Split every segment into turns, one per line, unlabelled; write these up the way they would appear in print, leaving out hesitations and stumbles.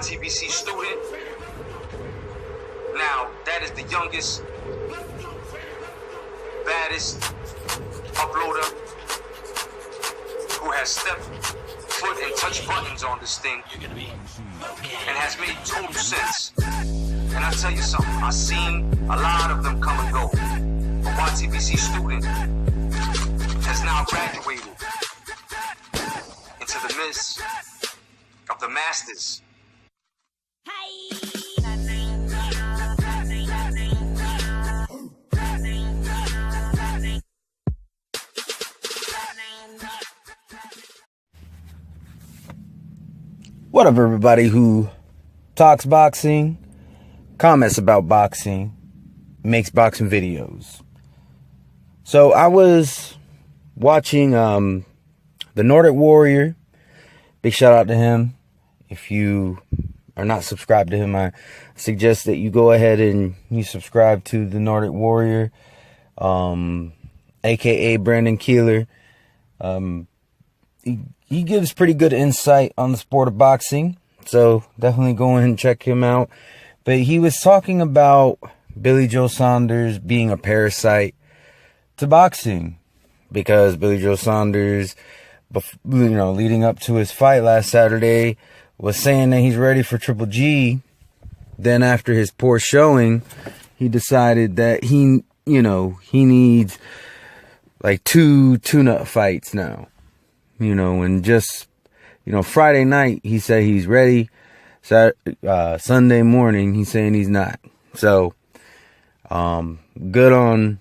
YTBC student. Now, that is the youngest, baddest uploader who has stepped foot and touched buttons on this thing and has made total sense. And I tell you something, I've seen a lot of them come and go. But YTBC student has now graduated into the midst of the masters.
What up, everybody who talks boxing, comments about boxing, makes boxing videos? So I was watching the Nordic Warrior. Big shout out to him. If you are not subscribed to him, I suggest that you go ahead and you subscribe to the Nordic Warrior, aka Brandon Keeler. He gives pretty good insight on the sport of boxing, so definitely go in and check him out. But he was talking about Billy Joe Saunders being a parasite to boxing, because Billy Joe Saunders, leading up to his fight last Saturday, was saying that he's ready for Triple G. Then after his poor showing, he decided that he needs like two tune-up fights now. And just, Friday night, he said he's ready. Sunday morning, he's saying he's not. So, good on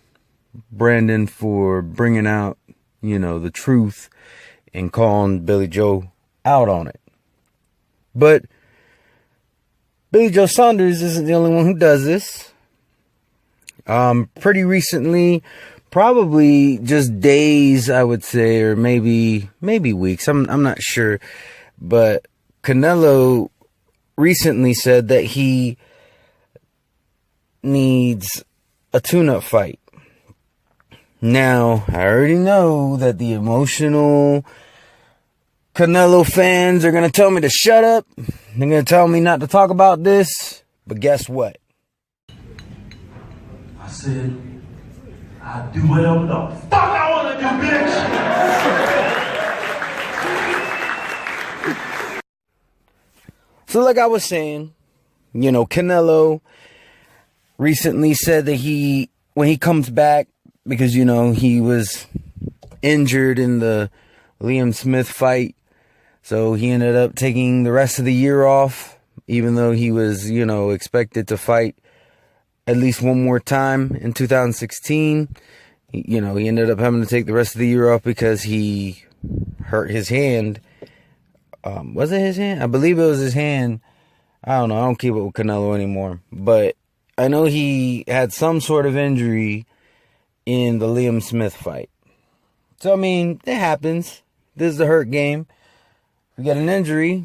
Brandon for bringing out, the truth and calling Billy Joe out on it. But Billy Joe Saunders isn't the only one who does this. Pretty recently, probably just days, I would say, or maybe weeks. I'm not sure. But Canelo recently said that he needs a tune-up fight. Now, I already know that the emotional Canelo fans are going to tell me to shut up. They're going to tell me not to talk about this. But guess what?
I said, I do whatever the fuck I want to do, bitch.
So like I was saying, Canelo recently said that when he comes back, because, he was injured in the Liam Smith fight. So he ended up taking the rest of the year off, even though he was, expected to fight at least one more time in 2016. He ended up having to take the rest of the year off because he hurt his hand. Was it his hand? I believe it was his hand. I don't know. I don't keep up with Canelo anymore. But I know he had some sort of injury in the Liam Smith fight. So, it happens. This is the hurt game. If you get an injury,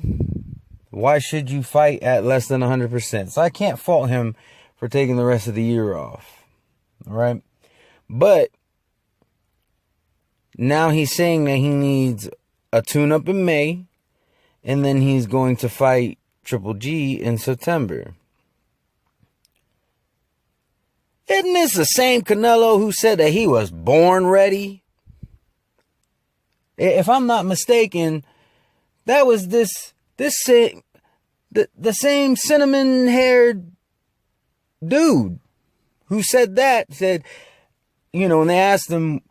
why should you fight at less than 100%? So I can't fault him for taking the rest of the year off. All right? But now he's saying that he needs a tune-up in May, and then he's going to fight Triple G in September. Isn't this the same Canelo who said that he was born ready? If I'm not mistaken, that was the same cinnamon-haired dude who said, when they asked him,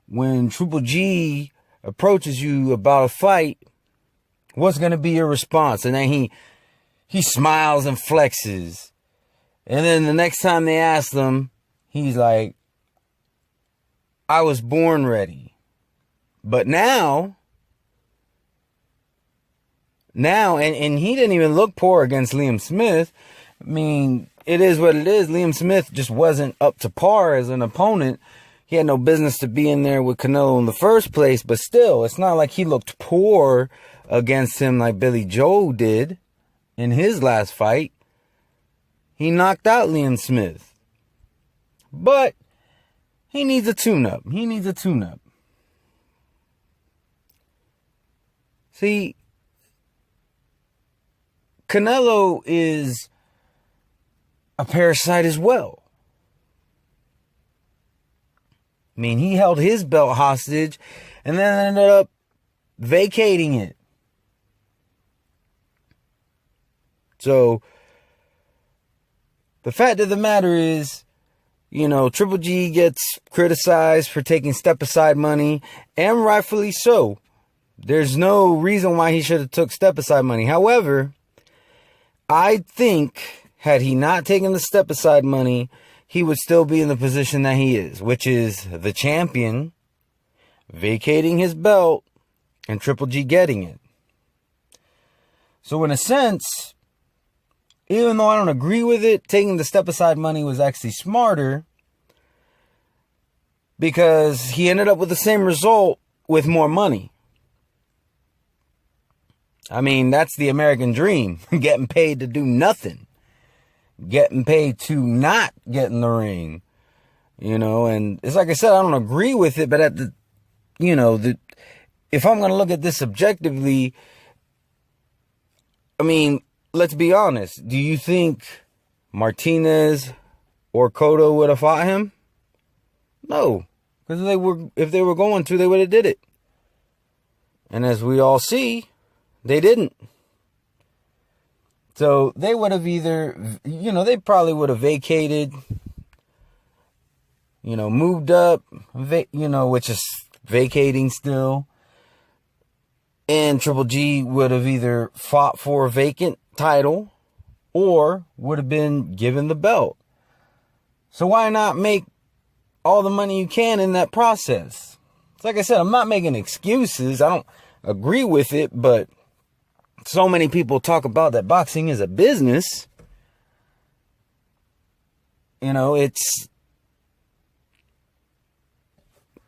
when Triple G approaches you about a fight, what's going to be your response? And then he smiles and flexes. And then the next time they asked him, he's like, I was born ready. But now, and he didn't even look poor against Liam Smith. It is what it is. Liam Smith just wasn't up to par as an opponent. He had no business to be in there with Canelo in the first place. But still, it's not like he looked poor against him like Billy Joe did in his last fight. He knocked out Liam Smith. But he needs a tune-up. See, Canelo is a parasite as well. I mean, he held his belt hostage and then ended up vacating it. So, the fact of the matter is, Triple G gets criticized for taking step-aside money, and rightfully so. There's no reason why he should have took step-aside money. However, I think, had he not taken the step-aside money, he would still be in the position that he is, which is the champion, vacating his belt, and Triple G getting it. So in a sense, even though I don't agree with it, taking the step-aside money was actually smarter, because he ended up with the same result with more money. I mean, that's the American dream. Getting paid to do nothing. Getting paid to not get in the ring. And it's like I said, I don't agree with it, but if I'm going to look at this objectively, I mean, let's be honest. Do you think Martinez or Cotto would have fought him? No. Because if they were going to, they would have did it. And as we all see, they didn't. So they would have either, they probably would have vacated, moved up, which is vacating still. And Triple G would have either fought for a vacant title or would have been given the belt. So why not make all the money you can in that process? It's like I said, I'm not making excuses. I don't agree with it, but so many people talk about that boxing is a business.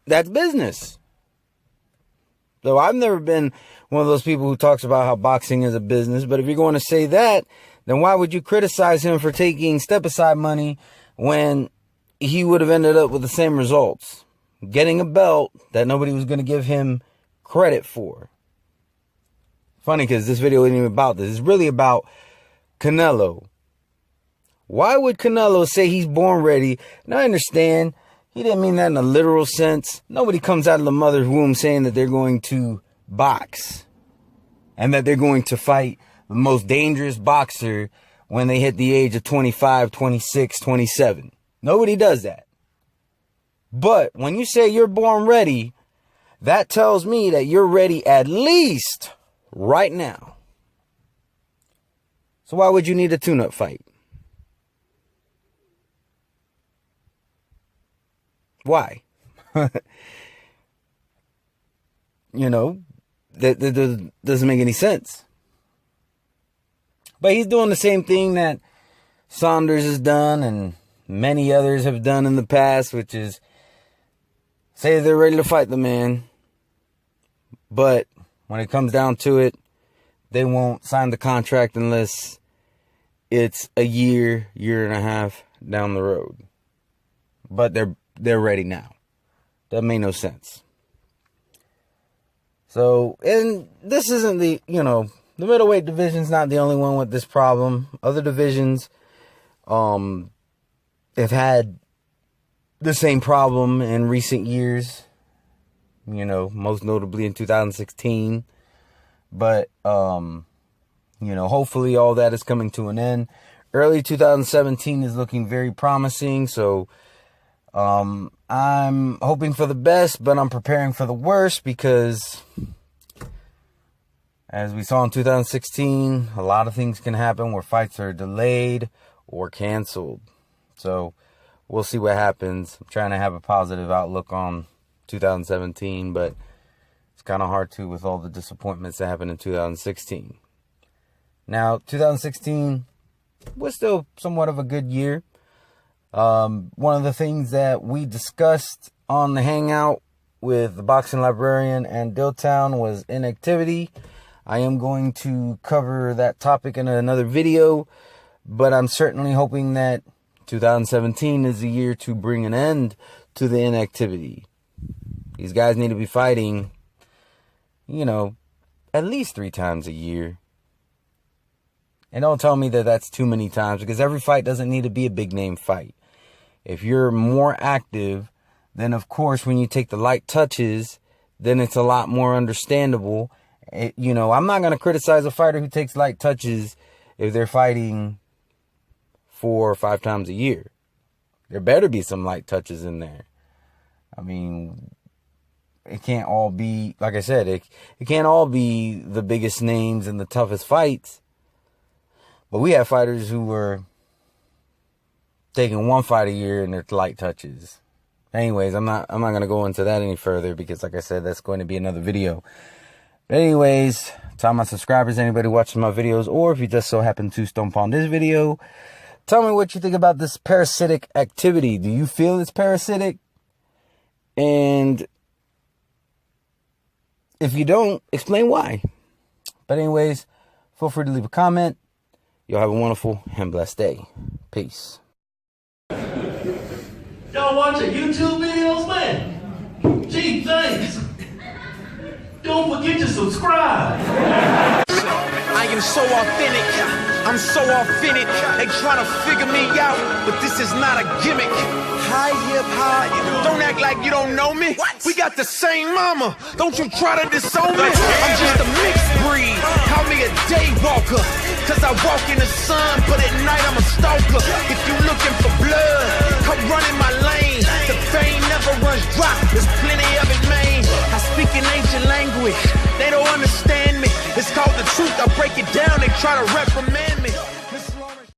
That's business. So I've never been one of those people who talks about how boxing is a business. But if you're going to say that, then why would you criticize him for taking step-aside money when he would have ended up with the same results? Getting a belt that nobody was going to give him credit for. Funny because this video isn't even about this. It's really about Canelo. Why would Canelo say he's born ready? And I understand he didn't mean that in a literal sense. Nobody comes out of the mother's womb saying that they're going to box. And that they're going to fight the most dangerous boxer when they hit the age of 25, 26, 27. Nobody does that. But when you say you're born ready, that tells me that you're ready at least right now. So why would you need a tune-up fight? Why? That doesn't make any sense. But he's doing the same thing that Saunders has done and many others have done in the past, which is say they're ready to fight the man, but when it comes down to it, they won't sign the contract unless it's a year and a half down the road. But they're ready now. That made no sense. So, and this isn't the middleweight division's not the only one with this problem. Other divisions have had the same problem in recent years. Most notably in 2016. But, hopefully all that is coming to an end. Early 2017 is looking very promising. So, I'm hoping for the best, but I'm preparing for the worst because, as we saw in 2016, a lot of things can happen where fights are delayed or canceled. So, we'll see what happens. I'm trying to have a positive outlook on 2017, but it's kind of hard to with all the disappointments that happened in 2016. Now, 2016 was still somewhat of a good year. One of the things that we discussed on the hangout with the boxing librarian and Dilltown was inactivity. I am going to cover that topic in another video, but I'm certainly hoping that 2017 is the year to bring an end to the inactivity. These guys need to be fighting, at least 3 times a year. And don't tell me that that's too many times, because every fight doesn't need to be a big name fight. If you're more active, then of course when you take the light touches, then it's a lot more understandable. I'm not going to criticize a fighter who takes light touches if they're fighting 4 or 5 times a year. There better be some light touches in there. I mean, it can't all be, like I said, it can't all be the biggest names and the toughest fights. But we have fighters who were taking 1 fight a year and they're light touches. Anyways, I'm not going to go into that any further because, like I said, that's going to be another video. But anyways, to all my subscribers, anybody watching my videos, or if you just so happen to stump on this video, tell me what you think about this parasitic activity. Do you feel it's parasitic? And if you don't, explain why. But anyways, feel free to leave a comment. Y'all have a wonderful and blessed day. Peace.
Y'all watching YouTube videos, man? Gee, thanks. Don't forget to subscribe.
I am so authentic. I'm so authentic. They trying to figure me out, but this is not a gimmick. Hi, hip hop. Don't act like you don't know me. What? We got the same mama. Don't you try to disown me. I'm just a mixed breed. Call me a day walker. Cause I walk in the sun, but at night I'm a stalker. If you looking for blood, come run in my lane. The vein never runs dry. There's plenty of it, man. I speak an ancient language. They don't understand me. It's called the truth. I break it down. They try to reprimand.